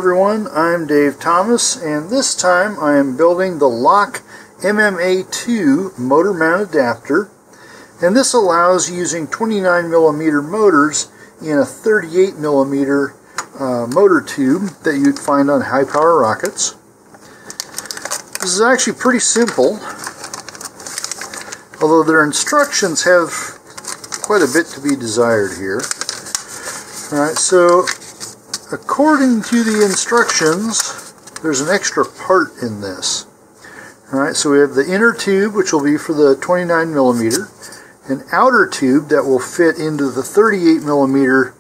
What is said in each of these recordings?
everyone, I'm Dave Thomas, and this time I am building the LOC MMA-2 motor mount adapter, and this allows using 29mm motors in a 38mm motor tube that you'd find on high power rockets. This is actually pretty simple, although their instructions have quite a bit to be desired here. Alright, so according to the instructions, there's an extra part in this. Alright, so we have the inner tube, which will be for the 29mm, an outer tube that will fit into the 38mm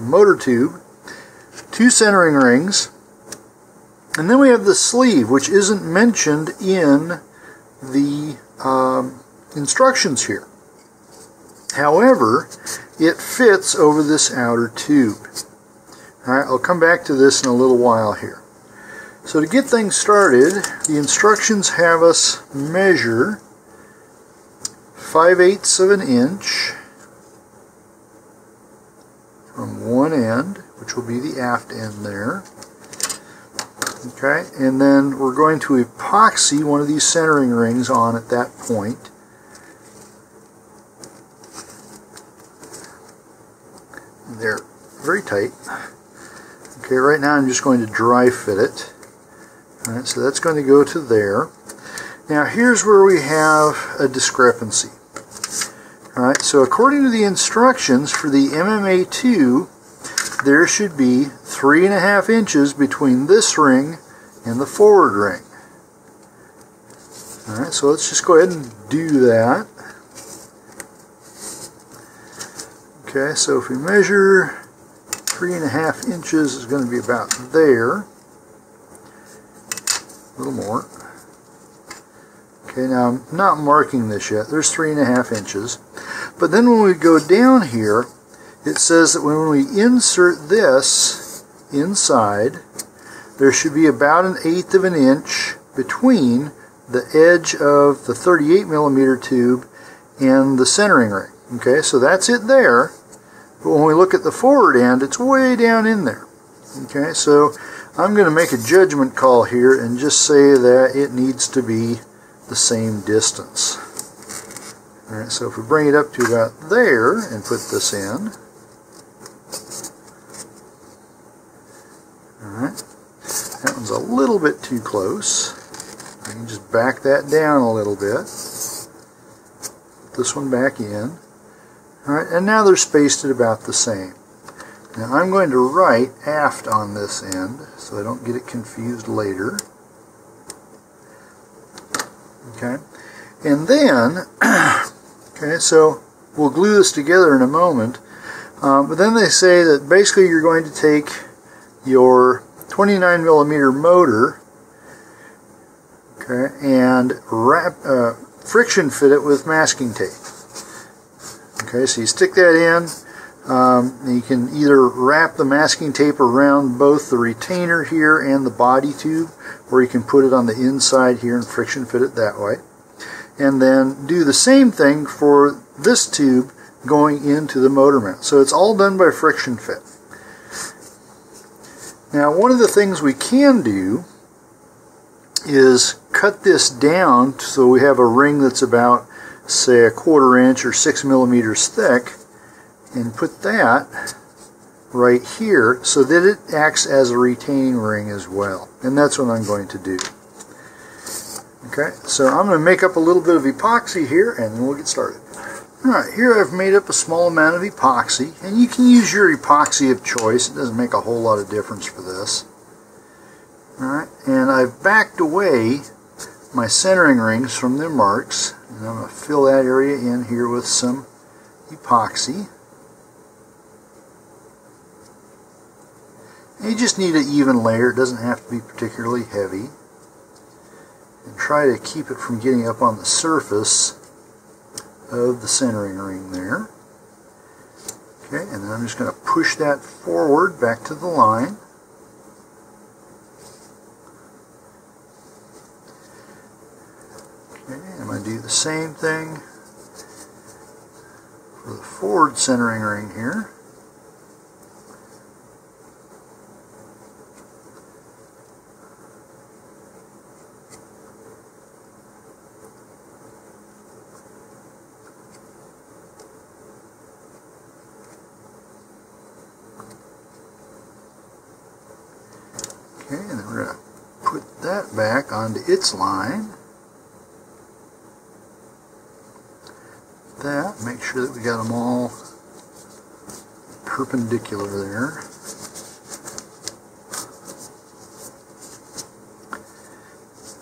motor tube, two centering rings, and then we have the sleeve, which isn't mentioned in the instructions here. However, it fits over this outer tube. Alright, I'll come back to this in a little while here. So to get things started, the instructions have us measure 5/8 of an inch from one end, which will be the aft end there. Okay, and then we're going to epoxy one of these centering rings on at that point. They're very tight. Okay, right now I'm just going to dry fit it. Alright, so that's going to go to there. Now here's where we have a discrepancy. Alright, so according to the instructions for the MMA-2, there should be 3.5 inches between this ring and the forward ring. Alright, so let's just go ahead and do that. Okay, so if we measure 3.5 inches is going to be about there. A little more. Okay, now I'm not marking this yet. There's 3.5 inches. But then when we go down here, it says that when we insert this inside, there should be about 1/8 of an inch between the edge of the 38mm tube and the centering ring. Okay, so that's it there. But when we look at the forward end, it's way down in there. Okay, so I'm going to make a judgment call here and just say that it needs to be the same distance. Alright, so if we bring it up to about there and put this in. Alright, that one's a little bit too close. I can just back that down a little bit. Put this one back in. Alright, and now they're spaced at about the same. Now I'm going to write aft on this end so I don't get it confused later. Okay, and then, okay, so we'll glue this together in a moment, but then they say that basically you're going to take your 29mm motor, okay, and friction fit it with masking tape. Okay, so you stick that in, and you can either wrap the masking tape around both the retainer here and the body tube, or you can put it on the inside here and friction fit it that way. And then do the same thing for this tube going into the motor mount. So it's all done by friction fit. Now one of the things we can do is cut this down so we have a ring that's about, say, 1/4 inch or 6 millimeters thick, and put that right here so that it acts as a retaining ring as well. And that's what I'm going to do. Okay, so I'm going to make up a little bit of epoxy here and then we'll get started. Alright, here I've made up a small amount of epoxy, and you can use your epoxy of choice. It doesn't make a whole lot of difference for this. Alright, and I've backed away my centering rings from their marks, and I'm going to fill that area in here with some epoxy. And you just need an even layer. It doesn't have to be particularly heavy. And try to keep it from getting up on the surface of the centering ring there. Okay, and then I'm just going to push that forward back to the line. Okay, I'm going to do the same thing for the forward centering ring here. that back onto its line. That, make sure that we got them all perpendicular there.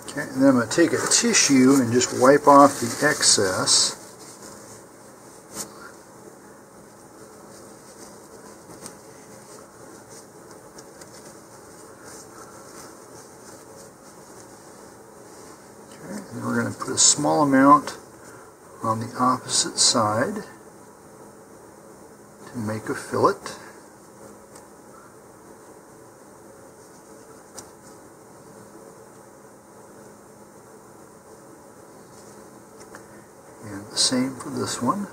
Okay, and then I'm going to take a tissue and just wipe off the excess. Okay, and then we're going to put a small amount on the opposite side to make a fillet. And the same for this one.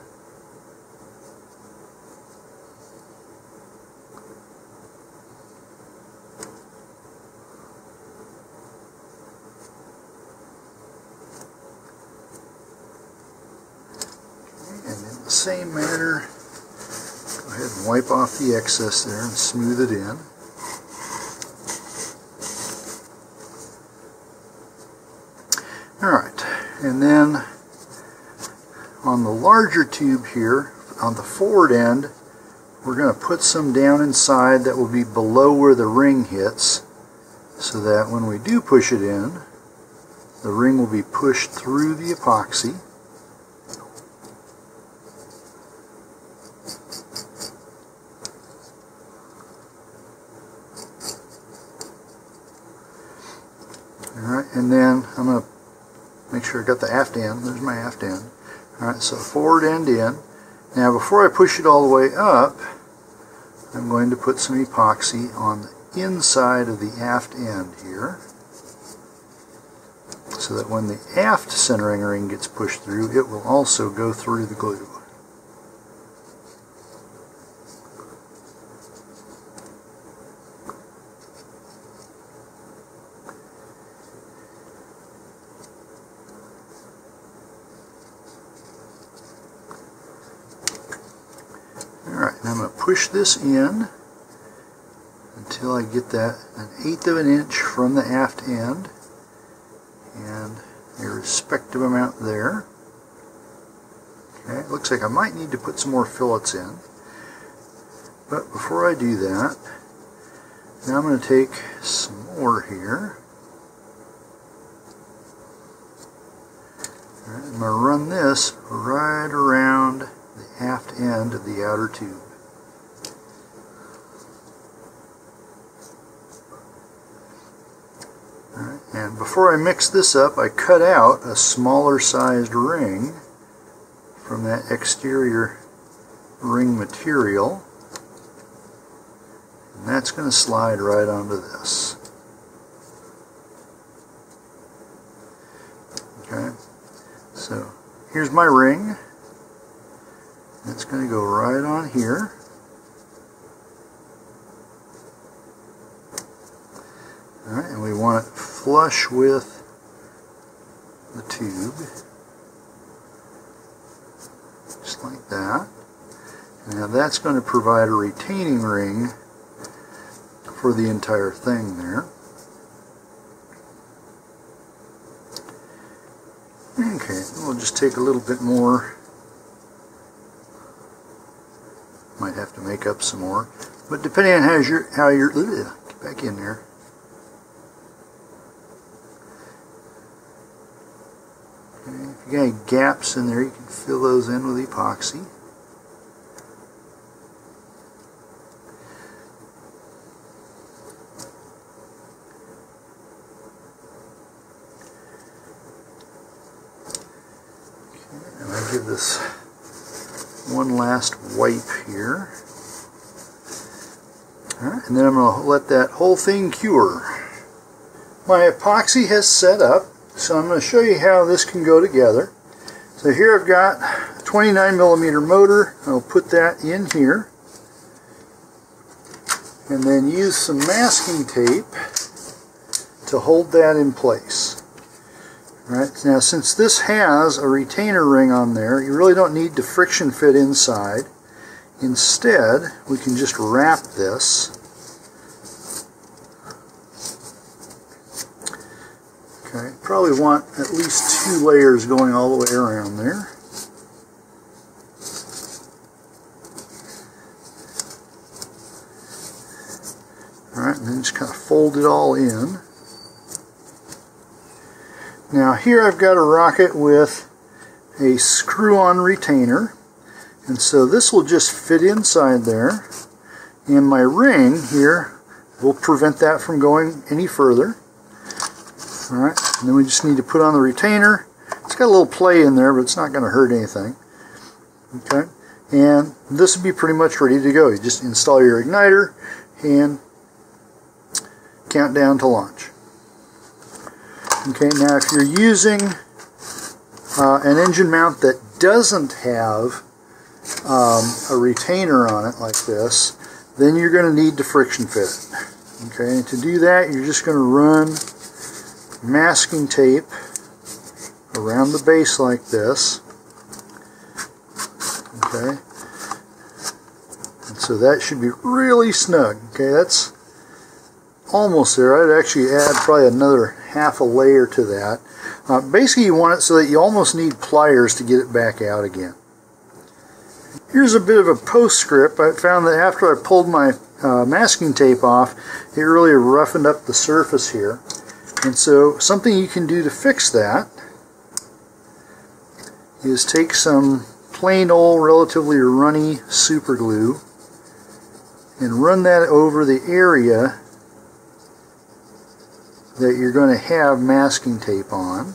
The same manner, go ahead and wipe off the excess there and smooth it in. Alright, and then on the larger tube here, on the forward end, we're going to put some down inside that will be below where the ring hits, so that when we do push it in, the ring will be pushed through the epoxy. Alright, and then I'm going to make sure I got the aft end. There's my aft end. Alright, so forward end in. Now before I push it all the way up, I'm going to put some epoxy on the inside of the aft end here, so that when the aft centering ring gets pushed through, it will also go through the glue. Alright, now I'm going to push this in until I get that 1/8 of an inch from the aft end, and a respective amount there. Okay, it looks like I might need to put some more fillets in, but before I do that, now I'm going to take some more here. Alright, I'm going to run this right around the aft end of the outer tube. Alright, and before I mix this up, I cut out a smaller sized ring from that exterior ring material, and that's going to slide right onto this. Okay, so here's my ring. It's going to go right on here. Alright, and we want it flush with the tube. Just like that. Now that's going to provide a retaining ring for the entire thing there. Okay, we'll just take a little bit more. Might have to make up some more, but depending on how you're get back in there. Okay, if you got any gaps in there, you can fill those in with epoxy. Okay, and I give this one last wipe here. Alright, and then I'm going to let that whole thing cure. My epoxy has set up, so I'm going to show you how this can go together. So here I've got a 29mm motor. I'll put that in here, and then use some masking tape to hold that in place. Right, now since this has a retainer ring on there, you really don't need to friction fit inside. Instead, we can just wrap this Okay, probably want at least 2 layers going all the way around there. Alright, and then just kind of fold it all in. Now here I've got a rocket with a screw-on retainer, and so this will just fit inside there, and my ring here will prevent that from going any further. Alright, and then we just need to put on the retainer. It's got a little play in there, but it's not going to hurt anything. Okay, and this will be pretty much ready to go. You just install your igniter and count down to launch. Okay, now if you're using an engine mount that doesn't have a retainer on it like this, then you're going to need to friction fit it. Okay, to do that, you're just going to run masking tape around the base like this. Okay, and so that should be really snug. Okay, that's almost there. I'd actually add probably another half a layer to that. Basically, you want it so that you almost need pliers to get it back out again. Here's a bit of a postscript. I found that after I pulled my masking tape off, it really roughened up the surface here. And so something you can do to fix that is take some plain old, relatively runny super glue and run that over the area that you're going to have masking tape on.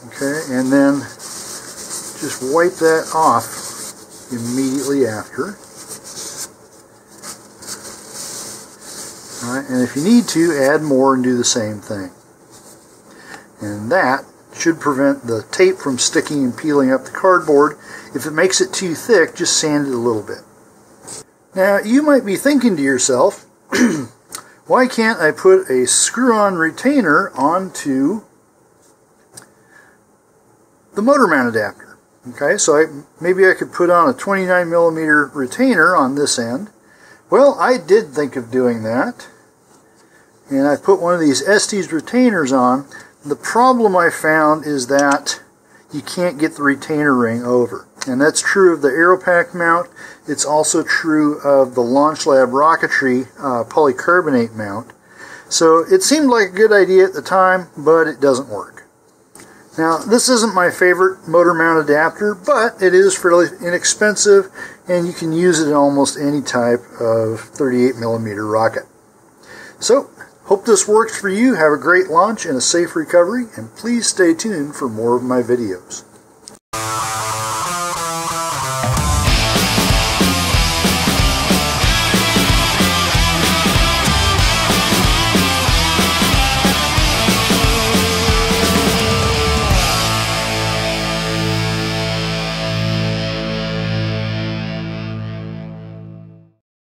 Okay, and then just wipe that off immediately after. Alright, and if you need to, add more and do the same thing. And that should prevent the tape from sticking and peeling up the cardboard. If it makes it too thick, just sand it a little bit. Now, you might be thinking to yourself, why can't I put a screw-on retainer onto the motor mount adapter? Okay, so maybe I could put on a 29mm retainer on this end. Well, I did think of doing that, and I put one of these Estes retainers on. The problem I found is that you can't get the retainer ring over, and that's true of the Aeropack mount. It's also true of the Launch Lab Rocketry polycarbonate mount. So it seemed like a good idea at the time, but it doesn't work. Now, this isn't my favorite motor mount adapter, but it is fairly inexpensive, and you can use it in almost any type of 38mm rocket. So, hope this works for you. Have a great launch and a safe recovery, and please stay tuned for more of my videos.